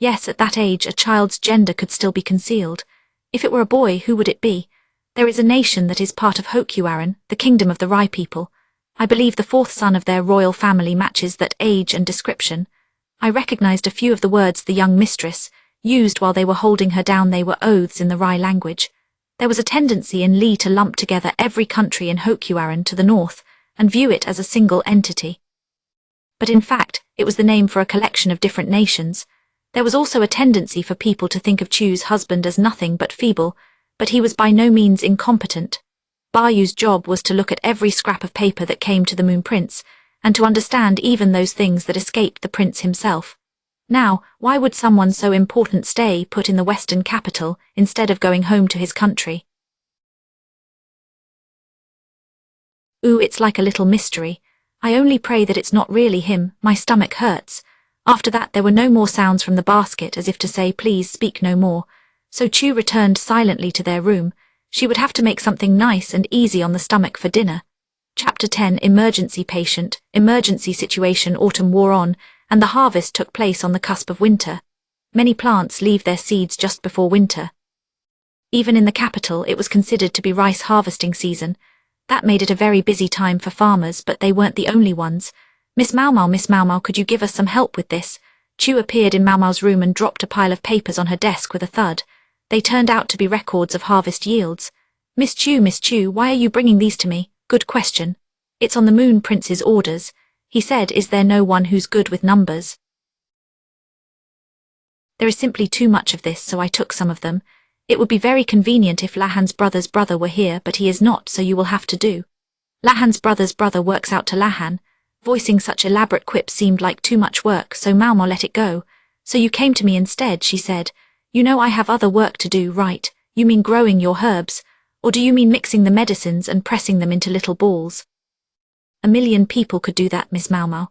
Yes, at that age a child's gender could still be concealed. If it were a boy, who would it be? There is a nation that is part of Hokyuaran, the kingdom of the Rai people. I believe the fourth son of their royal family matches that age and description. I recognized a few of the words the young mistress used while they were holding her down. They were oaths in the Rai language. There was a tendency in Lee to lump together every country in Hokyuaran to the north and view it as a single entity. But in fact, it was the name for a collection of different nations. There was also a tendency for people to think of Chu's husband as nothing but feeble, but he was by no means incompetent. Bayu's job was to look at every scrap of paper that came to the Moon Prince, and to understand even those things that escaped the prince himself. Now, why would someone so important stay put in the western capital instead of going home to his country? Ooh, it's like a little mystery. I only pray that it's not really him. My stomach hurts. After that there were no more sounds from the basket, as if to say please speak no more. So Chu returned silently to their room. She would have to make something nice and easy on the stomach for dinner. Chapter 10 Emergency Patient. Emergency situation. Autumn wore on, and the harvest took place on the cusp of winter. Many plants leave their seeds just before winter. Even in the capital it was considered to be rice harvesting season. That made it a very busy time for farmers, but they weren't the only ones. Miss Maomao, could you give us some help with this? Chu appeared in Maomao's room and dropped a pile of papers on her desk with a thud. They turned out to be records of harvest yields. Miss Chu, why are you bringing these to me? Good question. It's on the Moon Prince's orders. He said, is there no one who's good with numbers? There is simply too much of this, so I took some of them. It would be very convenient if Lahan's brother's brother were here, but he is not, so you will have to do. Lahan's brother's brother works out to Lahan. Voicing such elaborate quips seemed like too much work, so Maomao let it go. So you came to me instead, she said. You know I have other work to do, right? You mean growing your herbs? Or do you mean mixing the medicines and pressing them into little balls? A million people could do that, Miss Maomao.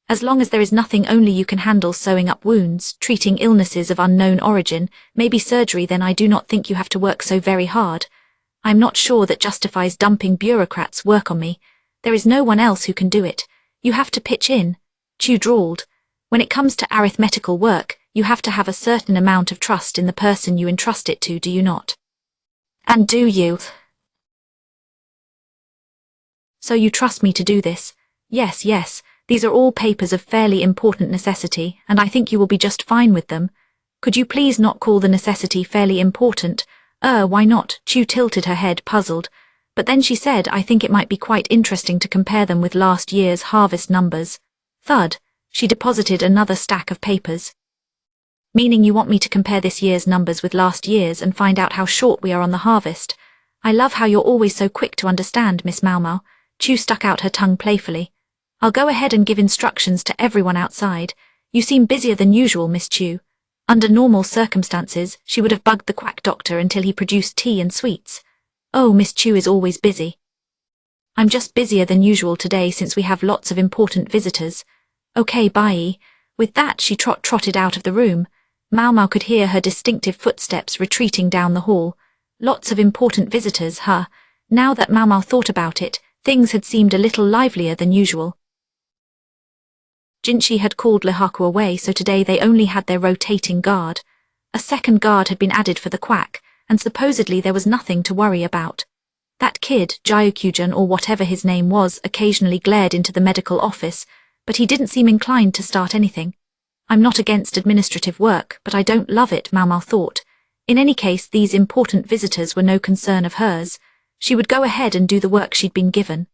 As long as there is nothing only you can handle sewing up wounds, treating illnesses of unknown origin, maybe surgery, then I do not think you have to work so very hard. I am not sure that justifies dumping bureaucrats' work on me. There is no one else who can do it. You have to pitch in. Chu drawled. When it comes to arithmetical work, you have to have a certain amount of trust in the person you entrust it to, do you not? And do you? So you trust me to do this? Yes. These are all papers of fairly important necessity, and I think you will be just fine with them. Could you please not call the necessity fairly important? Why not? Chu tilted her head, puzzled. But then she said, I think it might be quite interesting to compare them with last year's harvest numbers. Thud. She deposited another stack of papers. Meaning you want me to compare this year's numbers with last year's and find out how short we are on the harvest? I love how you're always so quick to understand, Miss Maomao. Chu stuck out her tongue playfully. I'll go ahead and give instructions to everyone outside. You seem busier than usual, Miss Chu. Under normal circumstances, she would have bugged the quack doctor until he produced tea and sweets. Oh, Miss Chu is always busy. I'm just busier than usual today since we have lots of important visitors. Okay, bye. With that she trotted out of the room. Maomao could hear her distinctive footsteps retreating down the hall. Lots of important visitors, huh? Now that Maomao thought about it, things had seemed a little livelier than usual. Jinchi had called Lihaku away, so today they only had their rotating guard. A second guard had been added for the quack, and supposedly there was nothing to worry about. That kid, Gyokujun or whatever his name was, occasionally glared into the medical office, but he didn't seem inclined to start anything. I'm not against administrative work, but I don't love it, Maomao thought. In any case, these important visitors were no concern of hers. She would go ahead and do the work she'd been given.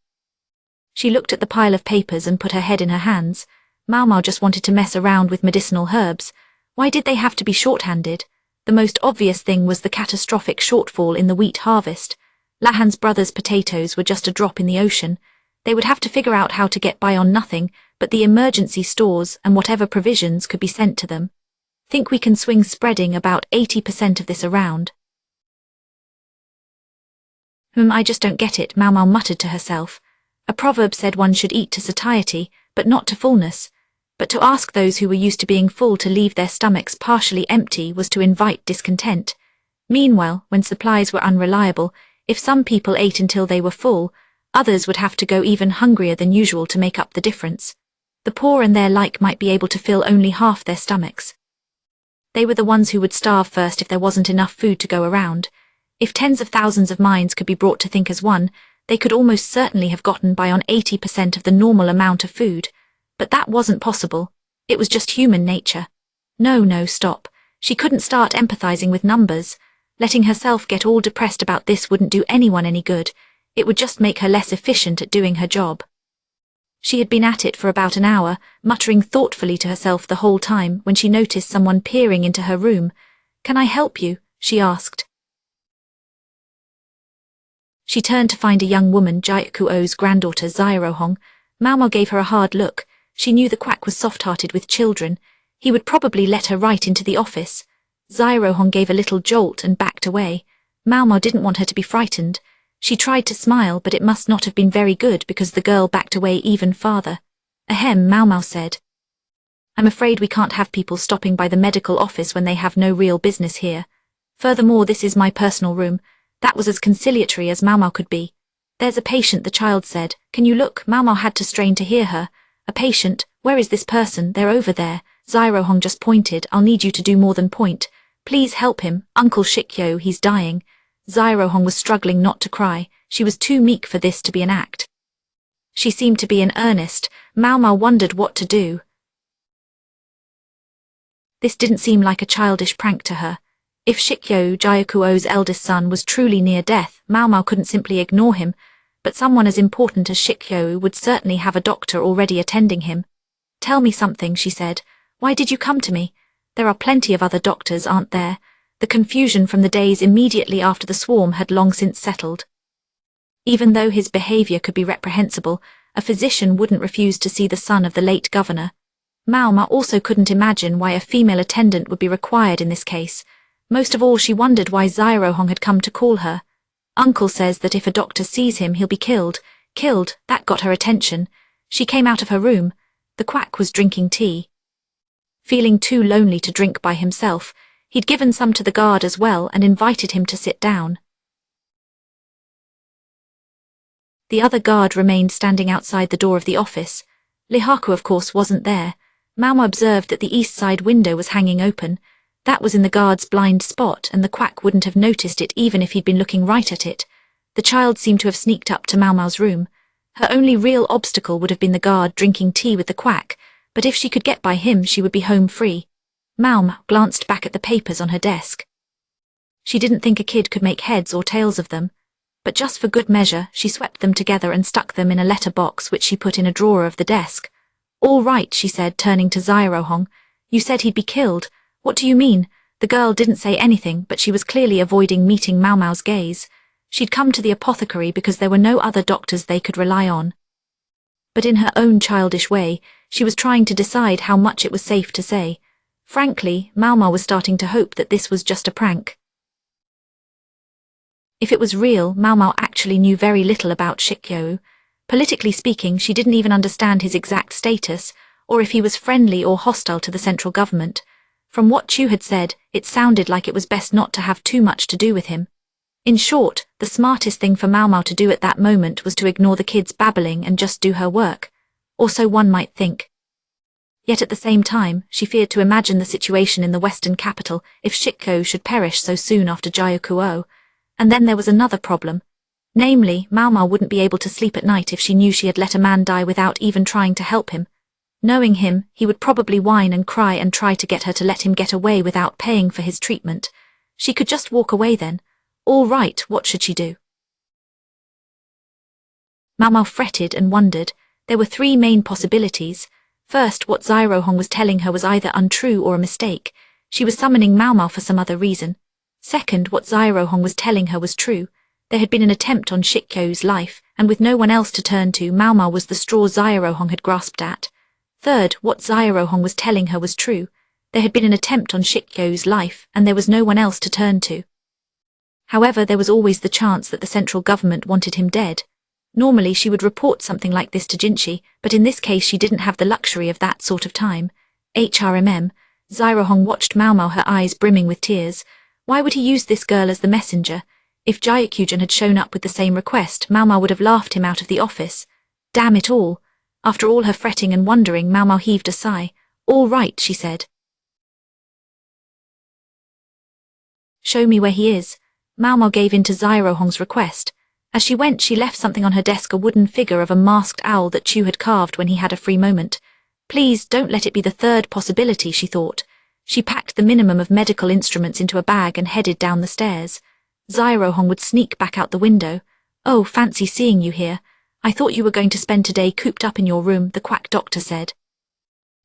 She looked at the pile of papers and put her head in her hands. Maomao just wanted to mess around with medicinal herbs. Why did they have to be shorthanded? The most obvious thing was the catastrophic shortfall in the wheat harvest. Lahan's brother's potatoes were just a drop in the ocean. They would have to figure out how to get by on nothing but the emergency stores and whatever provisions could be sent to them. Think we can swing spreading about 80% of this around. I just don't get it, Maomao muttered to herself. A proverb said one should eat to satiety, but not to fullness. But to ask those who were used to being full to leave their stomachs partially empty was to invite discontent. Meanwhile, when supplies were unreliable, if some people ate until they were full, others would have to go even hungrier than usual to make up the difference. The poor and their like might be able to fill only half their stomachs. They were the ones who would starve first if there wasn't enough food to go around. If tens of thousands of minds could be brought to think as one, they could almost certainly have gotten by on 80% of the normal amount of food. But that wasn't possible. It was just human nature. No, stop. She couldn't start empathizing with numbers. Letting herself get all depressed about this wouldn't do anyone any good. It would just make her less efficient at doing her job. She had been at it for about an hour, muttering thoughtfully to herself the whole time when she noticed someone peering into her room. "Can I help you?" she asked. She turned to find a young woman, Jaikuo's granddaughter Zyrohong. Maomao gave her a hard look. She knew the quack was soft-hearted with children. He would probably let her right into the office. Zyrohong gave a little jolt and backed away. Maomao didn't want her to be frightened. She tried to smile, but it must not have been very good because the girl backed away even farther. "Ahem," Maomao said. "I'm afraid we can't have people stopping by the medical office when they have no real business here. Furthermore, this is my personal room." That was as conciliatory as Maomao could be. "There's a patient," the child said. "Can you look?" Maomao had to strain to hear her. "A patient? Where is this person?" "They're over there." Zyrohong just pointed. "I'll need you to do more than point. Please help him. Uncle Shikyo, he's dying." Zyrohong was struggling not to cry. She was too meek for this to be an act. She seemed to be in earnest. Maomao wondered what to do. This didn't seem like a childish prank to her. If Shikyo, Jaikuo's eldest son, was truly near death, Maomao couldn't simply ignore him, but someone as important as Shikyo would certainly have a doctor already attending him. "Tell me something," she said. "Why did you come to me? There are plenty of other doctors, aren't there?" The confusion from the days immediately after the swarm had long since settled. Even though his behavior could be reprehensible, a physician wouldn't refuse to see the son of the late governor. Maomao also couldn't imagine why a female attendant would be required in this case. Most of all, she wondered why Zyrohong had come to call her. "Uncle says that if a doctor sees him, he'll be killed." Killed, that got her attention. She came out of her room. The quack was drinking tea. Feeling too lonely to drink by himself, he'd given some to the guard as well and invited him to sit down. The other guard remained standing outside the door of the office. Lihaku, of course, wasn't there. Maomao observed that the east side window was hanging open. That was in the guard's blind spot, and the quack wouldn't have noticed it even if he'd been looking right at it. The child seemed to have sneaked up to Maomao's room. Her only real obstacle would have been the guard drinking tea with the quack, but if she could get by him, she would be home free. Maomao glanced back at the papers on her desk. She didn't think a kid could make heads or tails of them, but just for good measure, she swept them together and stuck them in a letter box which she put in a drawer of the desk. "All right," she said, turning to Zyrohong. "You said he'd be killed. What do you mean?" The girl didn't say anything, but she was clearly avoiding meeting Maomao's gaze. She'd come to the apothecary because there were no other doctors they could rely on. But in her own childish way, she was trying to decide how much it was safe to say. Frankly, Maomao was starting to hope that this was just a prank. If it was real, Maomao actually knew very little about Shikyo. Politically speaking, she didn't even understand his exact status, or if he was friendly or hostile to the central government. From what Chu had said, it sounded like it was best not to have too much to do with him. In short, the smartest thing for Maomao to do at that moment was to ignore the kids babbling and just do her work. Or so one might think. Yet at the same time, she feared to imagine the situation in the western capital if Shikyo should perish so soon after Jaikuo. And then there was another problem. Namely, Maomao wouldn't be able to sleep at night if she knew she had let a man die without even trying to help him. Knowing him, he would probably whine and cry and try to get her to let him get away without paying for his treatment. She could just walk away then. All right, what should she do? Maomao fretted and wondered. There were three main possibilities. First, what Zyrohong was telling her was either untrue or a mistake. She was summoning Maomao for some other reason. Second, what Zyrohong was telling her was true. There had been an attempt on Shikyo's life, and with no one else to turn to, Maomao was the straw Zyrohong had grasped at. Third, what Zyrohong was telling her was true. There had been an attempt on Shikyo's life, and there was no one else to turn to. However, there was always the chance that the central government wanted him dead. Normally she would report something like this to Jinchi, but in this case she didn't have the luxury of that sort of time. Zyrohong watched Maomao, her eyes brimming with tears. Why would he use this girl as the messenger? If Jaikujan had shown up with the same request, Maomao would have laughed him out of the office. Damn it all. After all her fretting and wondering, Maomao heaved a sigh. "All right," she said. Show me where he is. Maomao gave in to Xiaohong's request. As she went, she left something on her desk, a wooden figure of a masked owl that Chu had carved when he had a free moment. Please don't let it be the third possibility, she thought. She packed the minimum of medical instruments into a bag and headed down the stairs. Xiaohong would sneak back out the window. Oh, fancy seeing you here. I thought you were going to spend today cooped up in your room, the quack doctor said.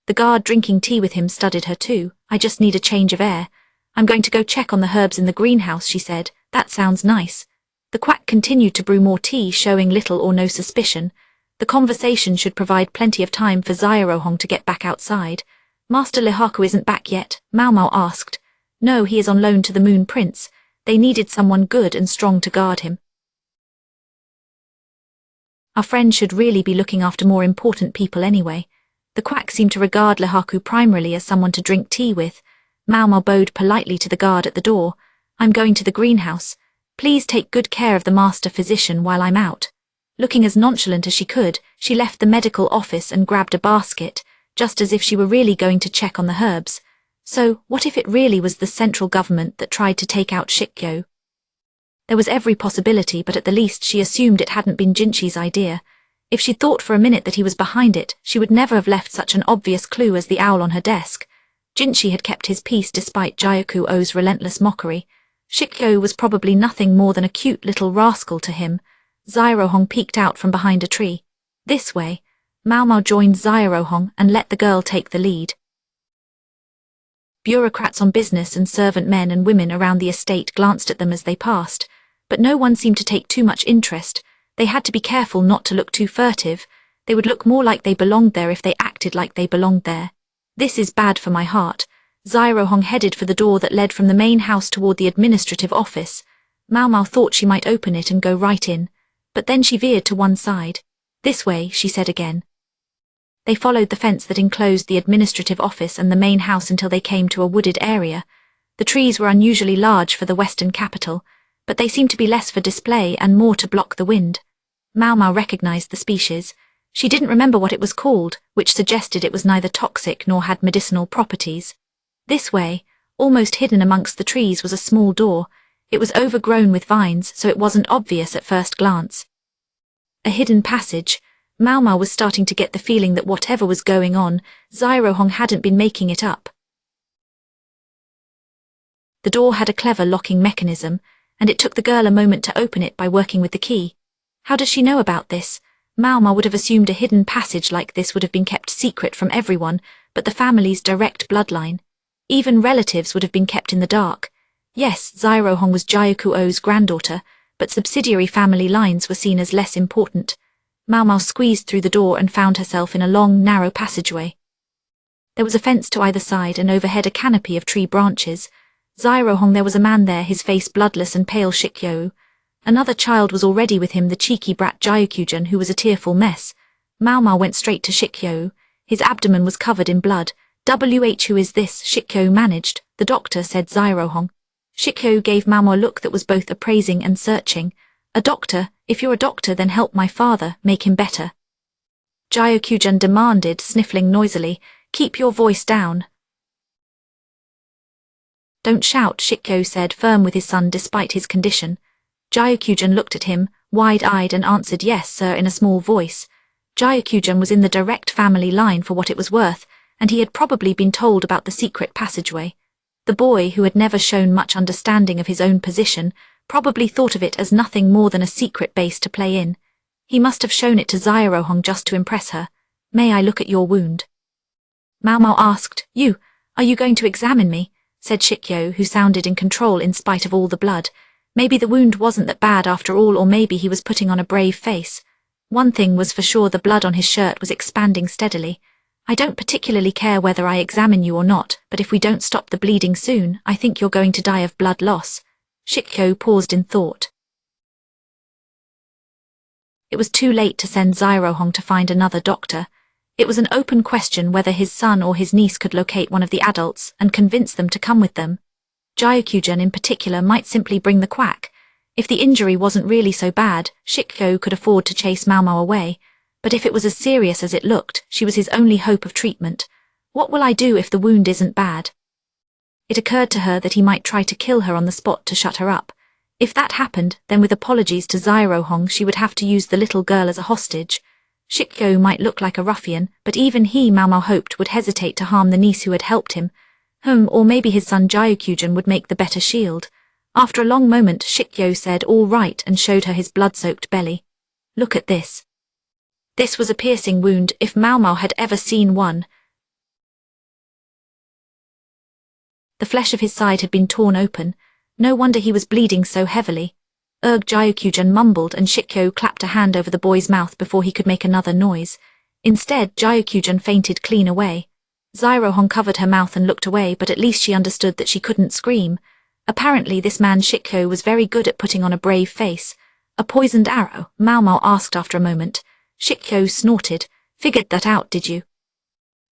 The guard drinking tea with him studied her too. I just need a change of air. I'm going to go check on the herbs in the greenhouse, she said. That sounds nice. The quack continued to brew more tea, showing little or no suspicion. The conversation should provide plenty of time for Xiaohong to get back outside. Master Lihaku isn't back yet, Maomao asked. No, he is on loan to the Moon Prince. They needed someone good and strong to guard him. Our friend should really be looking after more important people anyway. The quack seemed to regard Lihaku primarily as someone to drink tea with. Maomao bowed politely to the guard at the door. I'm going to the greenhouse. Please take good care of the master physician while I'm out. Looking as nonchalant as she could, she left the medical office and grabbed a basket, just as if she were really going to check on the herbs. So, what if it really was the central government that tried to take out Shikyo? There was every possibility, but at the least she assumed it hadn't been Jinchi's idea. If she'd thought for a minute that he was behind it, she would never have left such an obvious clue as the owl on her desk. Jinchi had kept his peace despite Jyaku-O's relentless mockery. Shikyo was probably nothing more than a cute little rascal to him. Xiaohong peeked out from behind a tree. This way. Maomao joined Xiaohong and let the girl take the lead. Bureaucrats on business and servant men and women around the estate glanced at them as they passed, but no one seemed to take too much interest. They had to be careful not to look too furtive. They would look more like they belonged there if they acted like they belonged there. This is bad for my heart. Xiaohong headed for the door that led from the main house toward the administrative office. Maomao thought she might open it and go right in, but then she veered to one side. This way, she said again. They followed the fence that enclosed the administrative office and the main house until they came to a wooded area. The trees were unusually large for the western capital, but they seemed to be less for display and more to block the wind. Maomao recognized the species. She didn't remember what it was called, which suggested it was neither toxic nor had medicinal properties. This way, almost hidden amongst the trees, was a small door. It was overgrown with vines, so it wasn't obvious at first glance. A hidden passage. Maomao was starting to get the feeling that whatever was going on, Xiaohong hadn't been making it up. The door had a clever locking mechanism, and it took the girl a moment to open it by working with the key. How does she know about this? Maomao would have assumed a hidden passage like this would have been kept secret from everyone but the family's direct bloodline. Even relatives would have been kept in the dark. Yes, Xiaohong was Jyaku-O's granddaughter, but subsidiary family lines were seen as less important. Maomao squeezed through the door and found herself in a long, narrow passageway. There was a fence to either side and overhead a canopy of tree branches. Xiaohong, there was a man there, his face bloodless and pale. Shikyo. Another child was already with him, the cheeky brat Jyaku-jun, who was a tearful mess. Maomao went straight to Shikyo. His abdomen was covered in blood. Who is this? Shikyo managed. The doctor, said Xiaohong. Shikyo gave Maomao a look that was both appraising and searching. A doctor? If you're a doctor, then help my father, make him better. Jyaku-jun demanded, sniffling noisily. Keep your voice down. Don't shout, Shikyo said, firm with his son despite his condition. Jyaku-jun looked at him, wide-eyed, and answered yes, sir, in a small voice. Jyaku-jun was in the direct family line for what it was worth, and he had probably been told about the secret passageway. The boy, who had never shown much understanding of his own position, probably thought of it as nothing more than a secret base to play in. He must have shown it to Xiaohong just to impress her. May I look at your wound? Maomao asked. Are you going to examine me? Said Shikyo, who sounded in control in spite of all the blood. Maybe the wound wasn't that bad after all, or maybe he was putting on a brave face. One thing was for sure, the blood on his shirt was expanding steadily. I don't particularly care whether I examine you or not, but if we don't stop the bleeding soon, I think you're going to die of blood loss. Shikyo paused in thought. It was too late to send Xiaohong to find another doctor. It was an open question whether his son or his niece could locate one of the adults and convince them to come with them. Jyaku-jun in particular might simply bring the quack. If the injury wasn't really so bad, Shikyo could afford to chase Maomao away, but if it was as serious as it looked, she was his only hope of treatment. What will I do if the wound isn't bad? It occurred to her that he might try to kill her on the spot to shut her up. If that happened, then with apologies to Xiaohong she would have to use the little girl as a hostage. Shikyo might look like a ruffian, but even he, Maomao hoped, would hesitate to harm the niece who had helped him. Or maybe his son Gyokujin would make the better shield. After a long moment, Shikyo said all right and showed her his blood-soaked belly. Look at this. This was a piercing wound, if Maomao had ever seen one. The flesh of his side had been torn open. No wonder he was bleeding so heavily. Gyokujin mumbled and Shikyo clapped a hand over the boy's mouth before he could make another noise. Instead, Gyokujin fainted clean away. Xiaohong covered her mouth and looked away, but at least she understood that she couldn't scream. Apparently this man Shikyo was very good at putting on a brave face. A poisoned arrow? Maomao asked after a moment. Shikyo snorted. Figured that out, did you?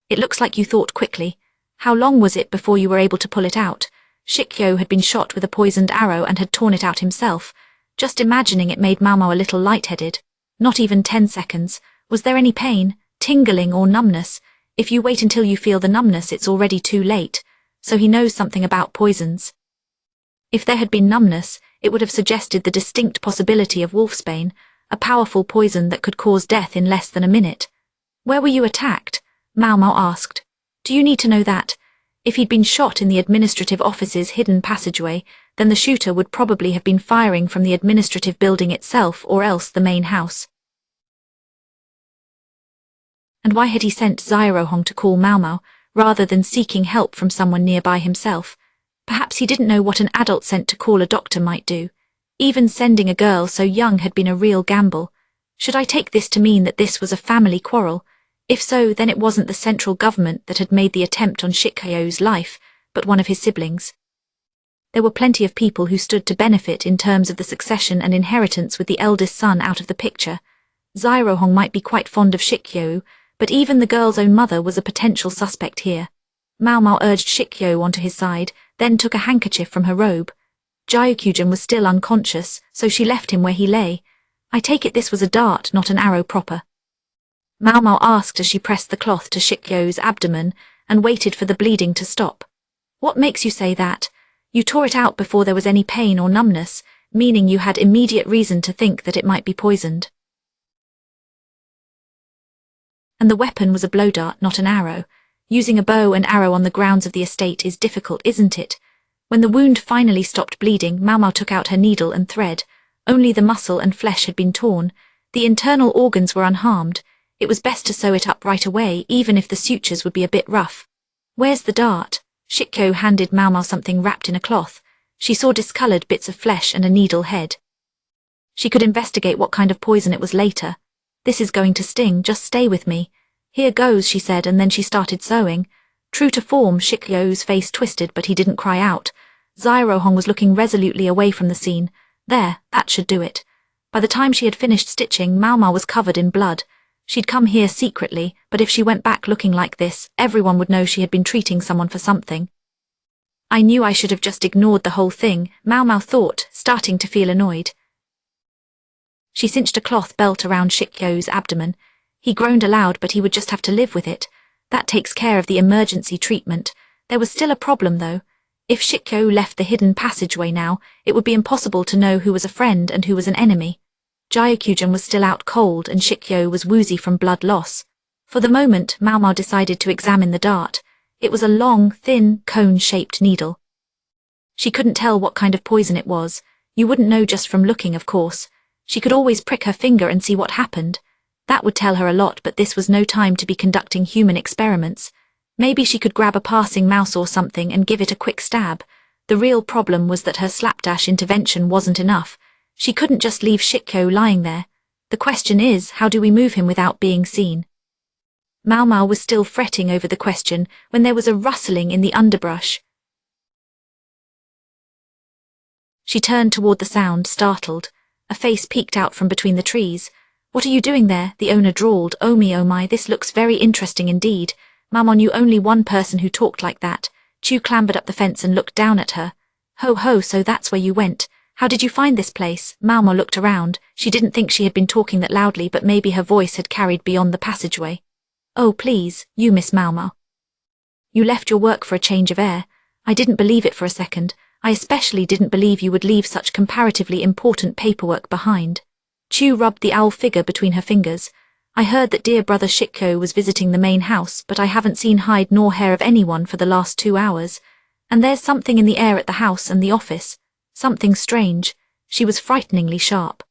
It looks like you thought quickly. How long was it before you were able to pull it out? Shikyo had been shot with a poisoned arrow and had torn it out himself. Just imagining it made Maomao a little lightheaded. Not even 10 seconds. Was there any pain, tingling or numbness? If you wait until you feel the numbness, it's already too late. So he knows something about poisons. If there had been numbness, it would have suggested the distinct possibility of wolfsbane, a powerful poison that could cause death in less than a minute. Where were you attacked? Maomao asked. Do you need to know that? If he'd been shot in the administrative office's hidden passageway, then the shooter would probably have been firing from the administrative building itself or else the main house. And why had he sent Xiaohong to call Maomao, rather than seeking help from someone nearby himself? Perhaps he didn't know what an adult sent to call a doctor might do. Even sending a girl so young had been a real gamble. Should I take this to mean that this was a family quarrel? If so, then it wasn't the central government that had made the attempt on Shikyo's life, but one of his siblings. There were plenty of people who stood to benefit in terms of the succession and inheritance with the eldest son out of the picture. Xiaohong might be quite fond of Shikyo, but even the girl's own mother was a potential suspect here. Maomao urged Shikyo onto his side, then took a handkerchief from her robe. Gyokujin was still unconscious, so she left him where he lay. I take it this was a dart, not an arrow proper. Maomao asked as she pressed the cloth to Shikyo's abdomen and waited for the bleeding to stop. What makes you say that? You tore it out before there was any pain or numbness, meaning you had immediate reason to think that it might be poisoned. And the weapon was a blow dart, not an arrow. Using a bow and arrow on the grounds of the estate is difficult, isn't it? When the wound finally stopped bleeding, Maomao took out her needle and thread. Only the muscle and flesh had been torn. The internal organs were unharmed. It was best to sew it up right away, even if the sutures would be a bit rough. Where's the dart? Shikyo handed Maomao something wrapped in a cloth. She saw discoloured bits of flesh and a needle head. She could investigate what kind of poison it was later. This is going to sting, just stay with me. Here goes, she said, and then she started sewing. True to form, Shikyo's face twisted, but he didn't cry out. Xiaohong was looking resolutely away from the scene. There, that should do it. By the time she had finished stitching, Maomao was covered in blood. She'd come here secretly, but if she went back looking like this, everyone would know she had been treating someone for something. I knew I should have just ignored the whole thing, Maomao thought, starting to feel annoyed. She cinched a cloth belt around Shikyo's abdomen. He groaned aloud, but he would just have to live with it. That takes care of the emergency treatment. There was still a problem, though. If Shikyo left the hidden passageway now, it would be impossible to know who was a friend and who was an enemy. Gyokujin was still out cold and Shikyo was woozy from blood loss. For the moment, Maomao decided to examine the dart. It was a long, thin, cone-shaped needle. She couldn't tell what kind of poison it was. You wouldn't know just from looking, of course. She could always prick her finger and see what happened. That would tell her a lot, but this was no time to be conducting human experiments. Maybe she could grab a passing mouse or something and give it a quick stab. The real problem was that her slapdash intervention wasn't enough. She couldn't just leave Shikyo lying there. The question is, how do we move him without being seen? Maomao was still fretting over the question when there was a rustling in the underbrush. She turned toward the sound, startled. A face peeked out from between the trees. What are you doing there? The owner drawled. Oh my, this looks very interesting indeed. Maomao knew only one person who talked like that. Chu clambered up the fence and looked down at her. Ho, so that's where you went. How did you find this place? Maomao looked around. She didn't think she had been talking that loudly, but maybe her voice had carried beyond the passageway. Oh, please, you Miss Maomao. You left your work for a change of air. I didn't believe it for a second. I especially didn't believe you would leave such comparatively important paperwork behind. Chu rubbed the owl figure between her fingers. I heard that dear brother Shiko was visiting the main house, but I haven't seen hide nor hair of anyone for the last 2 hours. And there's something in the air at the house and the office. Something strange. She was frighteningly sharp.